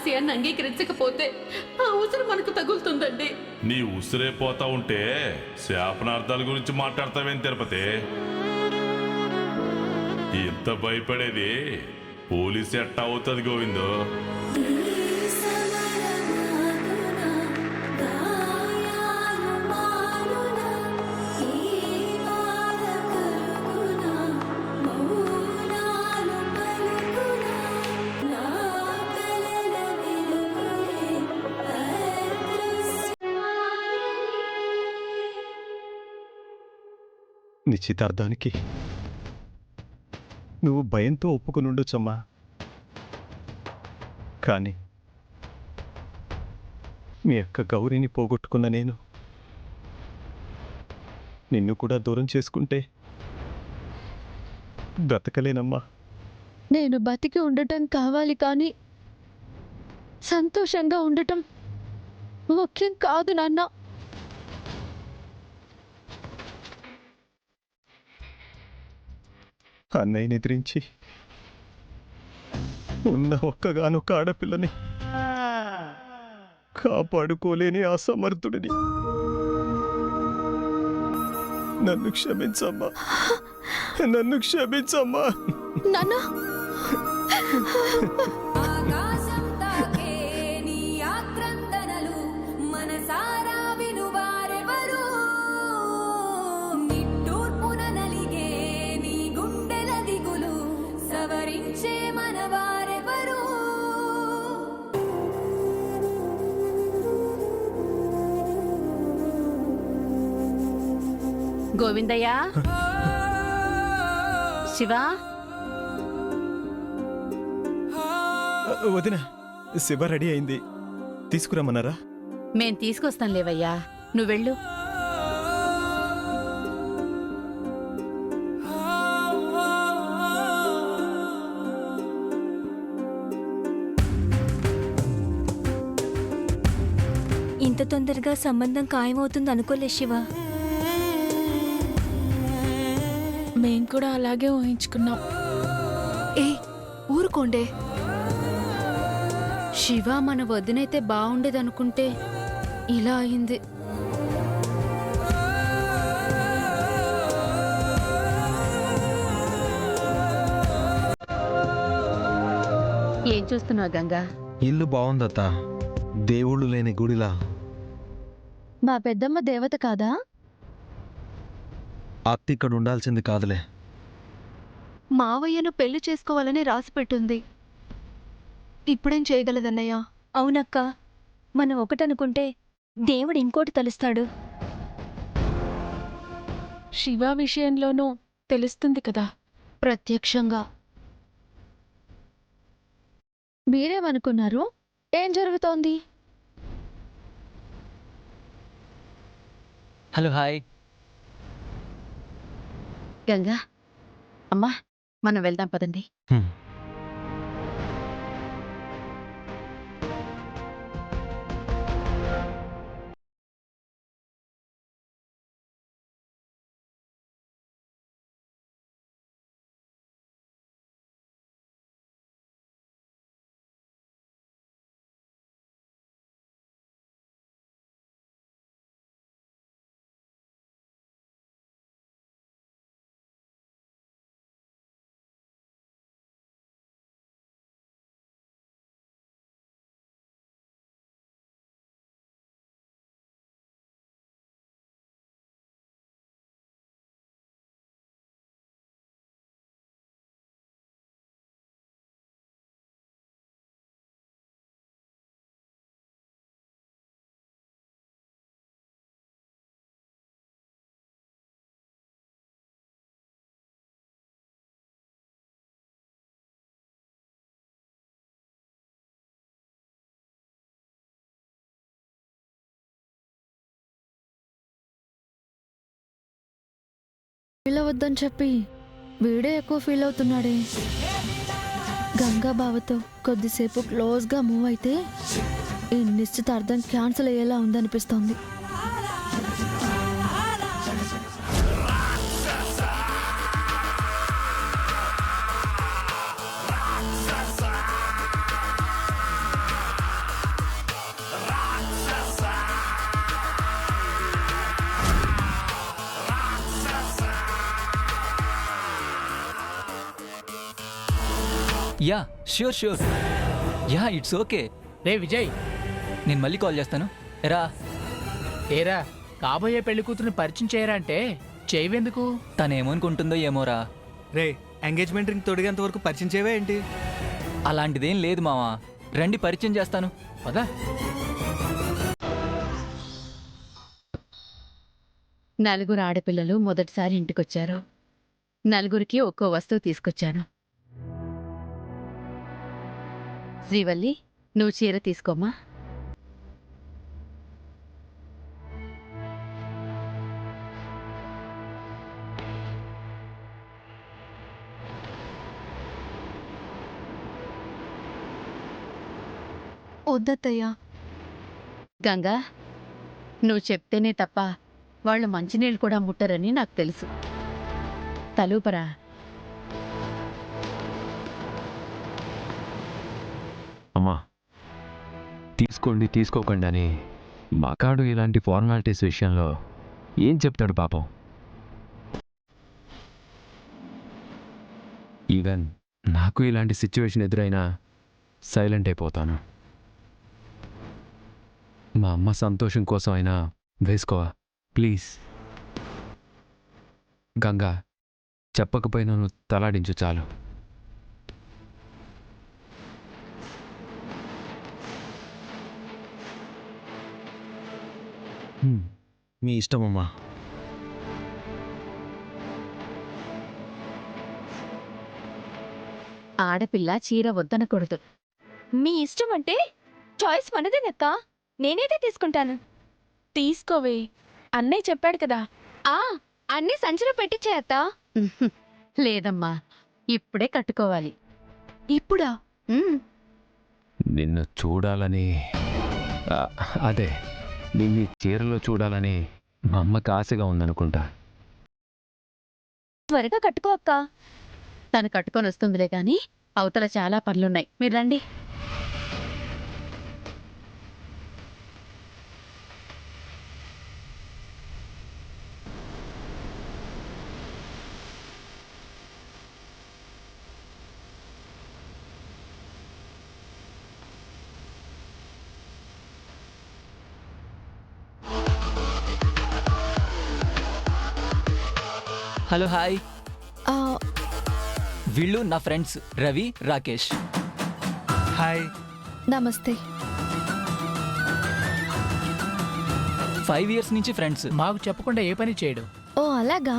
రహస్యాన్ని అంగీకరించకపోతే ఆ ఉసురు మనకు తగులుతుందండి. నీ ఉసిరే పోతా ఉంటే శాపనార్థాల గురించి మాట్లాడతావేం తిరుపతి? ఇంత భయపడేది పోలీసు ఎట్టా అవుతుంది గోవిందో? నిశ్చితార్థానికి నువ్వు భయంతో ఒప్పుకుని ఉండొచ్చమ్మా, కానీ మీ అక్క గౌరీని పోగొట్టుకున్న నేను నిన్ను కూడా దూరం చేసుకుంటే బ్రతకలేనమ్మా. నేను బతికి ఉండటం కావాలి, కానీ సంతోషంగా ఉండటం ముఖ్యం కాదు నాన్న. అన్నయ్యని ఎదిరించి ఉన్న ఒక్కగానొక్క ఆడపిల్లని కాపాడుకోలేని అసమర్థుడిని. నన్ను క్షమించమ్మా, నన్ను క్షమించమ్మా. నాన్న, గోవిందయ్య, శివ, వదిన, శివ రెడీ అయింది, తీసుకురమ్మన్నారా? మేం తీసుకొస్తాం లేవయ్యా, నువ్వెళ్ళు. ఇంత తొందరగా సంబంధం ఖాయమవుతుంది అనుకోలే శివ. మేం కూడా అలాగే ఊహించుకున్నాం. ఏ ఊరుకోండే. శివ మన వదినైతే బాగుండేదనుకుంటే ఇలా అయింది. ఏం చూస్తున్నావు గంగా? ఇల్లు బాగుందత్త, దేవుళ్ళు లేని గుడిలా. మా పెద్దమ్మ దేవత కాదా? అత్త ఇక్కడ ఉండాల్సింది కాదులే. మావయ్యను పెళ్లి చేసుకోవాలని రాసిపెట్టుంది. ఇప్పుడేం చేయగలదన్నయ్య? అవునక్క, మనం ఒకటనుకుంటే దేవుడు ఇంకోటి తలుస్తాడు. శివ విషయంలోనూ తెలుస్తుంది కదా ప్రత్యక్షంగా. మీరేమనుకున్నారు? ఏం జరుగుతోంది? హలో, హాయ్ గంగా, అమ్మా, మనం వెళ్దాం పదండి. ఫీల్ అవ్వద్దని చెప్పి వీడే ఎక్కువ ఫీల్ అవుతున్నాడే. గంగా బావతో కొద్దిసేపు క్లోజ్గా మూవ్ అయితే ఈ నిశ్చితార్థం క్యాన్సిల్ అయ్యేలా ఉందనిపిస్తోంది. Yeah sure sure yeah it's okay. రే విజయ్, నేను మళ్ళీ కాల్ చేస్తాను. ఎరా ఏరా కాబోయే పెళ్లి కూతురుని పరిచయం చేయరా అంటే చేయవెందుకు? తను ఏమనుకుంటుందో ఏమోరా. రే ఎంగేజ్మెంట్ రింగ్ తొడిగేంత వరకు పరిచయం చేయవే ఏంటి? అలాంటిదేం లేదు మావా, రండి పరిచయం చేస్తాను. పదా. నలుగురు ఆడపిల్లలు మొదటిసారి ఇంటికొచ్చారు. నలుగురికి ఒక్కో వస్తువు తీసుకొచ్చాను. శ్రీవల్లి, నువ్వు చీర తీసుకోమ్మా. వద్దత్తయ్యా. గంగా, నువ్వు చెప్తేనే తప్ప వాళ్ళు మంచినీళ్ళు కూడా ముట్టరని నాకు తెలుసు. తలూపరా. అమ్మా, తీసుకోండి తీసుకోకండి అని మకాడు ఇలాంటి ఫార్మాలిటీస్ విషయంలో ఏం చెప్తాడు పాపం. ఈవెన్ నాకు ఇలాంటి సిచ్యువేషన్ ఎదురైనా సైలెంట్ అయిపోతాను. మా అమ్మ సంతోషం కోసం అయినా వేసుకోవా ప్లీజ్. గంగా, చెప్పకపోయినా నువ్వు తలాడించు చాలు. మీ ఇష్టమమ్మా. ఆడపిల్ల చీర వద్దనకూడదు. మీ ఇష్టం అంటే చాయిస్ మనదేనక్క. నేనైతే తీసుకుంటాను. తీసుకోవే, అన్నయ్య చెప్పాడు కదా. అన్ని సంచిలో పెట్టించేయత్తా. ఉహుం. లేదమ్మా, ఇప్పుడే కట్టుకోవాలి. ఇప్పుడా? నిన్ను చూడాలని అదే నిన్ను ఈ చీరలో చూడాలని మా అమ్మకి ఆశగా ఉందనుకుంటా. త్వరగా కట్టుకో అక్క. తను కట్టుకొని వస్తుందిలే గాని అవతల చాలా పనులున్నాయి. మీరు రండి. Hello hi. ఆ, వీళ్ళు నా ఫ్రెండ్స్ రవి, రాకేష్. హాయ్. నమస్తే. 5 years నుంచి ఫ్రెండ్స్. మాకు చెప్పకుండా ఏ పని చేయడు. ఓ అలాగా.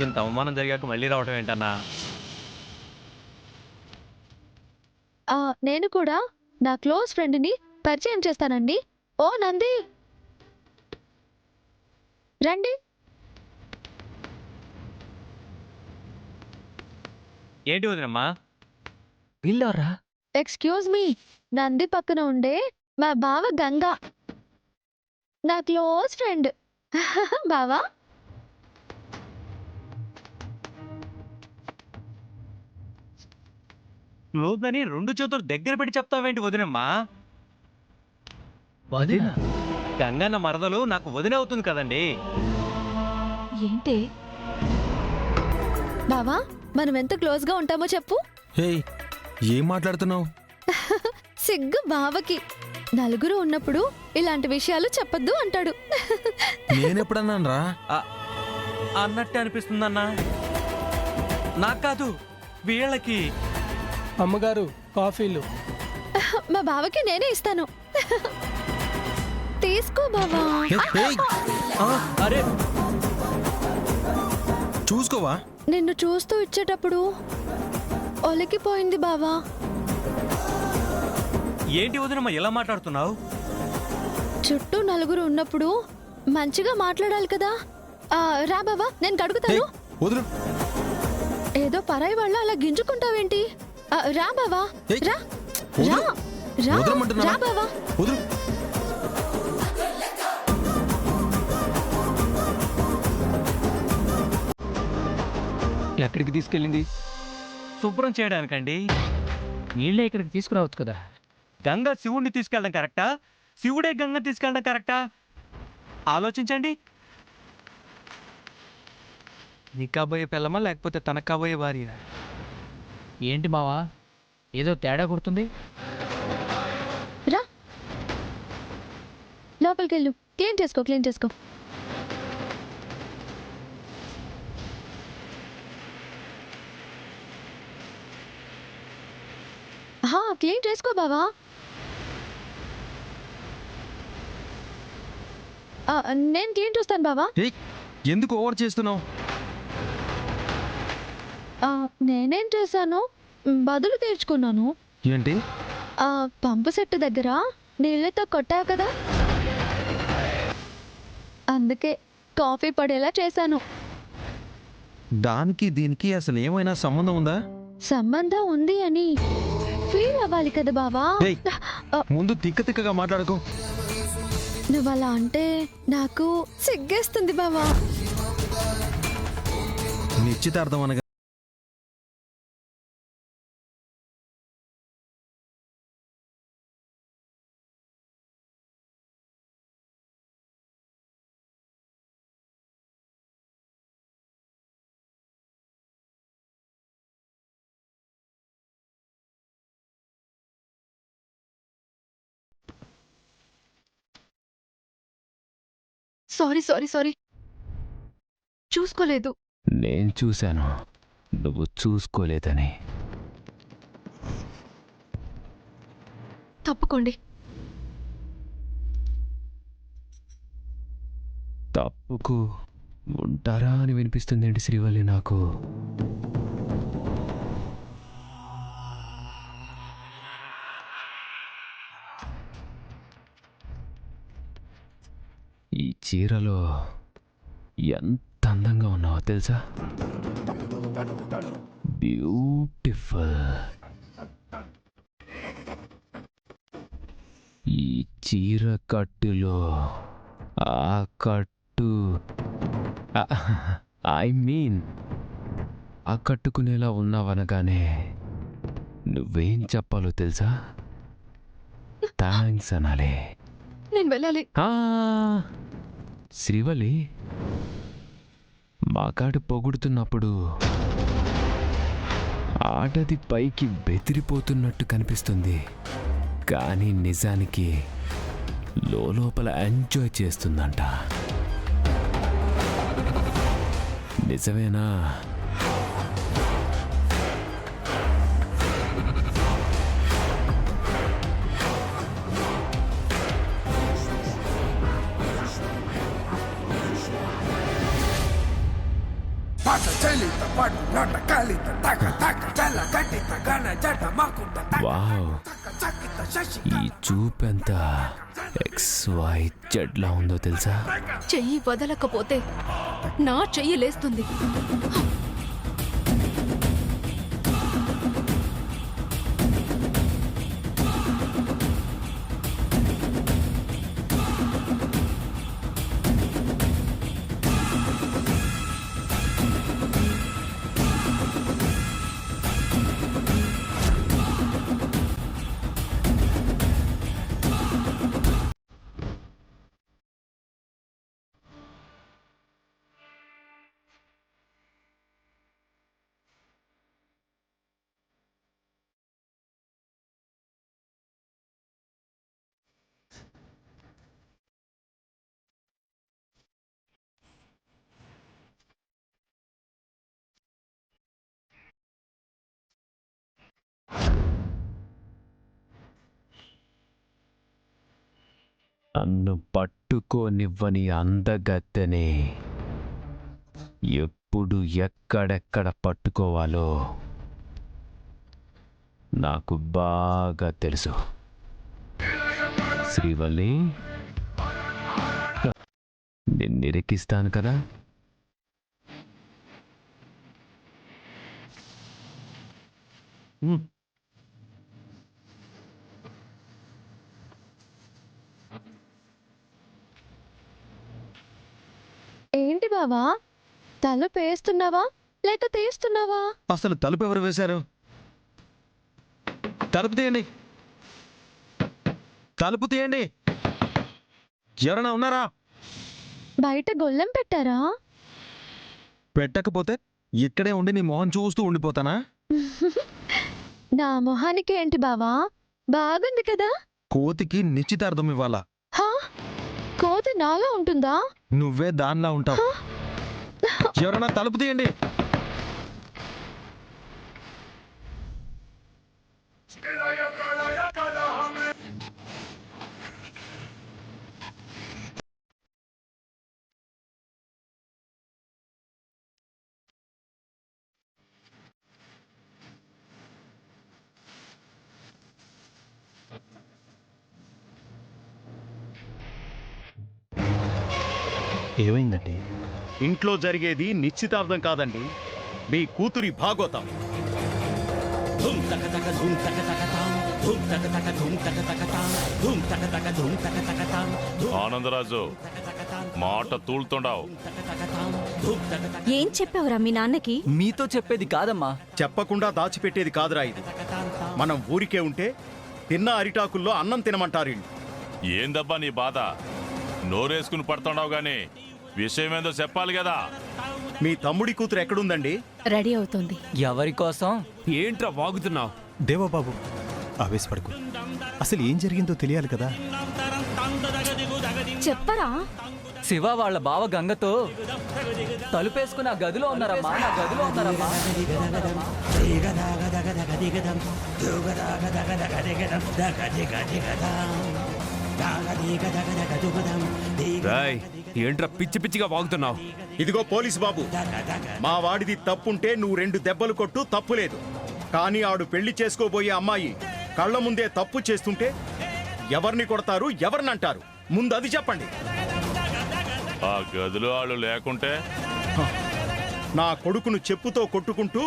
ఇంత అవమానం జరిగాక మళ్ళీ రావటం ఏంటన్నా? నేను కూడా నా క్లోజ్ ఫ్రెండ్ని పరిచయం చేస్తానండి. ఓ నంది, రండి. ఏంటి వదినమ్మా? వీళ్ళరా? ఎక్స్క్యూజ్ మీ, నంది పక్కన ఉండే మా బావ గంగా, నా క్లోజ్ ఫ్రెండ్. బావా, క్లోజ్ అని 2 చేతులు దగ్గర పెట్టి చెప్తావేంటి వదినమ్మా? వదిన? గంగన్న మరదలు నాకు వదిన అవుతుంది కదండి. ఏంటి? బావా, మనం ఎంత క్లోజ్ గా ఉంటామో చెప్పు. హే, ఏం మాట్లాడుతున్నావు? సిగ్గు బావకి. నలుగురు ఉన్నప్పుడు ఇలాంటి విషయాలు చెప్పొద్దు అంటాడు. నేనెప్పుడన్నాను రా? అన్నట్టే అనిపిస్తుందన్నా. నాకు కాదు, వీళ్ళకి. అమ్మగారు కాఫీలు. మా బావకి నేనే ఇస్తాను. తీసుకో బావా. అరే చూసుకోవా? నిన్ను చూస్తూ ఇచ్చేటప్పుడు ఒలికిపోయింది బావా. ఏంటి వదినమ్మా ఇలా మాట్లాడుతున్నావు? చుట్టూ నలుగురు ఉన్నప్పుడు మంచిగా మాట్లాడాలి కదా. రా బావా, నేను కడుగుతాను. వదులు. ఏదో పరాయి వాళ్ళ అలా గింజుకుంటావేంటి? రా బావా, ఏయ్, రా రా రా వదలమంటున్నావా? రా బావా. వదులు. ఎక్కడికి తీసుకెళ్ళింది? శుభ్రం చేయడానికండి. నీళ్ళే ఇక్కడికి తీసుకురావచ్చు కదా. గంగ శివుడిని తీసుకెళ్ళడం కరెక్టా? శివుడే గంగ తీసుకెళ్ళడం కరెక్టా? ఆలోచించండి. నీ కాబోయే పిల్లమా లేకపోతే తన కాబోయే భార్య? ఏంటి మావా ఏదో తేడా కొడుతుంది? రా లోపలికి వెళ్ళు. క్లీన్ చేసుకో. క్లీన్ చేసుకో బావా. నేను క్లీన్ చేస్తాను బావా. ఏయ్, ఎందుకు ఓవర్ చేస్తున్నావు? నేనేం చేశాను, బదులు తీర్చుకున్నాను. ఏంటి? పంపు సెట్టు దగ్గర నీళ్ళతో కొట్టావు కదా, అందుకే కాఫీ పడేలా చేశాను. దానికి దీనికి అసలు ఏమైనా సంబంధం ఉందా? సంబంధం ఉంది అని ఫీల్ అవ్వాలి కదా బావా. ఏయ్, ముందు తిక్కగా మాట్లాడుకో. నువ్వు అలా అంటే నాకు సిగ్గేస్తుంది బావా. నిశ్చితార్థం అనగా సారీ చూసుకోలేదు. నేను చూశాను, నువ్వు చూసుకోలేదని. తప్పుకోండి. తప్పుకు ఉంటారా అని వినిపిస్తుంది ఏంటి శ్రీవల్లి నాకు? ఈ చీరలో ఎంత అందంగా ఉన్నావో తెలుసా? బ్యూటిఫుల్. ఈ చీర కట్టులో ఆ కట్టు, ఐ మీన్ ఆ కట్టుకునేలా ఉన్నావనగానే నువ్వేం చెప్పాలో తెలుసా? థ్యాంక్స్ అనాలి. నేను వెళ్ళాలి. శ్రీవల్లి, మాకాడు పొగుడుతున్నప్పుడు ఆటది పైకి బెదిరిపోతున్నట్టు కనిపిస్తుంది, కానీ నిజానికి లోపల ఎంజాయ్ చేస్తుందంట. నిజమేనా? వావ్, ఈ చూపెంత XYZ లా ఉందో తెలుసా? చెయ్యి వదలకపోతే నా చెయ్యి లేస్తుంది. నన్ను పట్టుకోనివ్వని అందగత్తెని ఎప్పుడు ఎక్కడెక్కడ పట్టుకోవాలో నాకు బాగా తెలుసు. శ్రీవల్లి, నిన్నిరికిస్తాను కదా. ఏంటి బావా, తలుపు వేస్తున్నావా లేక తీస్తున్నావా? అసలు తలుపు ఎవరు వేశారు? తలుపు తీయండి, తలుపు తీయండి. ఎవరైనా ఉన్నారా? బయట గొల్లెం పెట్టారా? పెట్టకపోతే ఇక్కడే ఉండి నీ మొహం చూస్తూ ఉండిపోతానా? నా మొహానికి ఏంటి బావా, బాగుంది కదా? కోతికి నిశ్చితార్థం ఇవ్వాలా? హా, కోతి నాలా ఉంటుందా? నువ్వే దానిలా ఉంటావు. ఎవరన్నా తలుపు తీయండి. ఏమైందండి? ఇంట్లో జరిగేది నిశ్చితార్థం కాదండి, మీ కూతురి భాగోతం. ఆనందరాజు మాట తూలుతుండావు. ఏం చెప్పావురా మీ నాన్నకి? మీతో చెప్పేది కాదమ్మా. చెప్పకుండా దాచిపెట్టేది కాదురా ఇది. మనం ఊరికే ఉంటే తిన్న అరిటాకుల్లో అన్నం తినమంటారు వీళ్ళు. ఏందబ్బా నీ బాధ? నోరేసుకుని పడుతున్నావు గాని విషయమేందో చెప్పాలి కదా. మీ తమ్ముడి కూతురు ఎక్కడుందండి? రెడీ అవుతుంది. ఎవరి కోసం? ఏంట్రా వాగుతున్నావు? దేవబాబు ఆవేశపడకు, అసలు ఏం జరిగిందో తెలియాలి కదా. చెప్పరా? శివ వాళ్ళ బావ గంగతో తలుపేసుకుని ఆ గదిలో ఉన్నారమ్మా. నా గదిలో ఉన్నారమ్మా. ఏంట్రా పిచ్చి పిచ్చిగా వాగుతున్నావు? ఇదిగో పోలీస్ బాబు, మా వాడిది తప్పుంటే నువ్వు 2 దెబ్బలు కొట్టు, తప్పులేదు. కానీ ఆడు పెళ్లి చేసుకోబోయే అమ్మాయి కళ్ళ ముందే తప్పు చేస్తుంటే ఎవరిని కొడతారు, ఎవరిని అంటారు? ముందు అది చెప్పండి. ఆ గదిలో వాళ్ళు లేకుంటే నా కొడుకును చెప్పుతో కొట్టుకుంటూ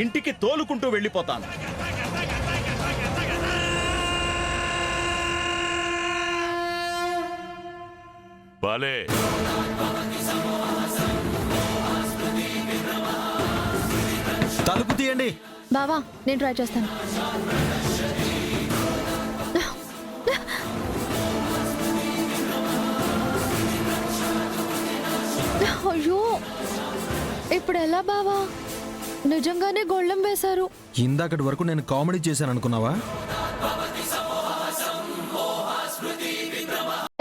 ఇంటికి తోలుకుంటూ వెళ్ళిపోతాను. భలే. తలుపు తీయండి. బావా నేను ట్రై చేస్తాను. అయ్యో, ఇప్పుడు ఎలా బావా? నిజంగానే గొళ్ళెం వేశారు. ఇందాకటి వరకు నేను కామెడీ చేశాను అనుకున్నావా?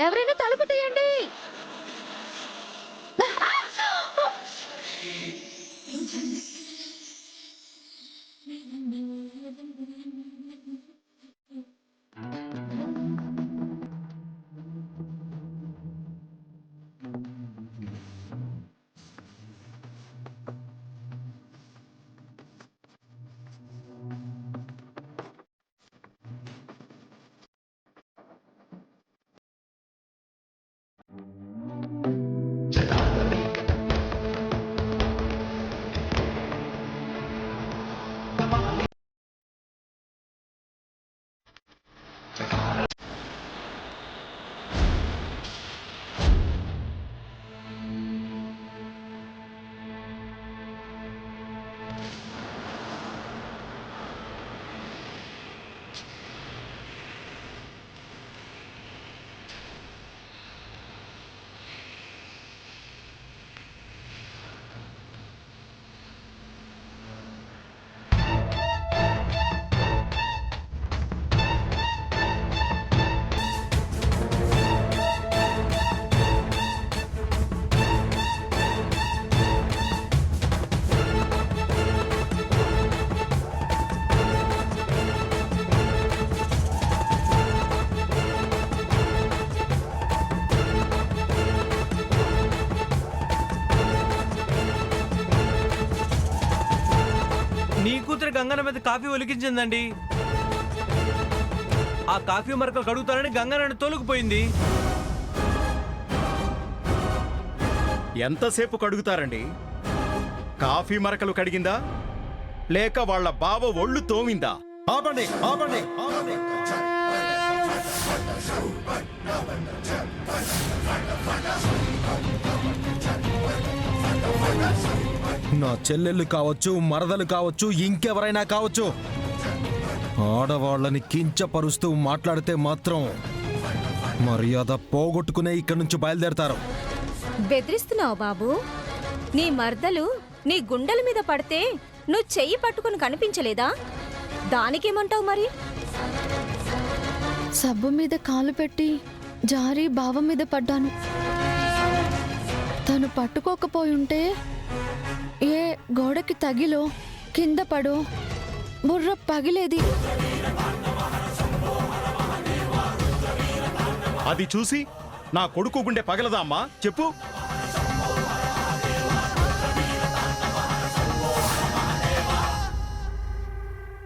ఎవరైనా తలుపు తీయండి. నీ కూతురు గంగన మీద కాఫీ ఒలికించిందండి. ఆ కాఫీ మరకలు కడుగుతానని గంగనని తోలుకుపోయింది. ఎంతసేపు కడుగుతారండి? కాఫీ మరకలు కడిగిందా లేక వాళ్ళ బావ ఒళ్ళు తోమిందా? ఆపండి, ఆపండి, ఆపండి. నా చెల్లెళ్ళు కావచ్చు, మరదలు కావచ్చు, ఇంకెవరైనా కావచ్చు, ఆడవాళ్ళని కించపరుస్తూ మాట్లాడితే మాత్రం మర్యాద పోగొట్టుకునే ఇక్కడి నుంచి బయలుదేరతారు. బెదిరిస్తున్నావు బాబు? నీ మర్దలు నీ గుండెల మీద పడితే నువ్వు చెయ్యి పట్టుకుని కనిపించలేదా? దానికేమంటావు మరి? సబ్బు మీద కాలు పెట్టి జారి బావ మీద పడ్డాను. తను పట్టుకోకపోయుంటే ఏ గోడకి తగిలో కింద పడో బుర్ర పగిలేది. అది చూసి నా కొడుకు గుండె పగలదా అమ్మా చెప్పు.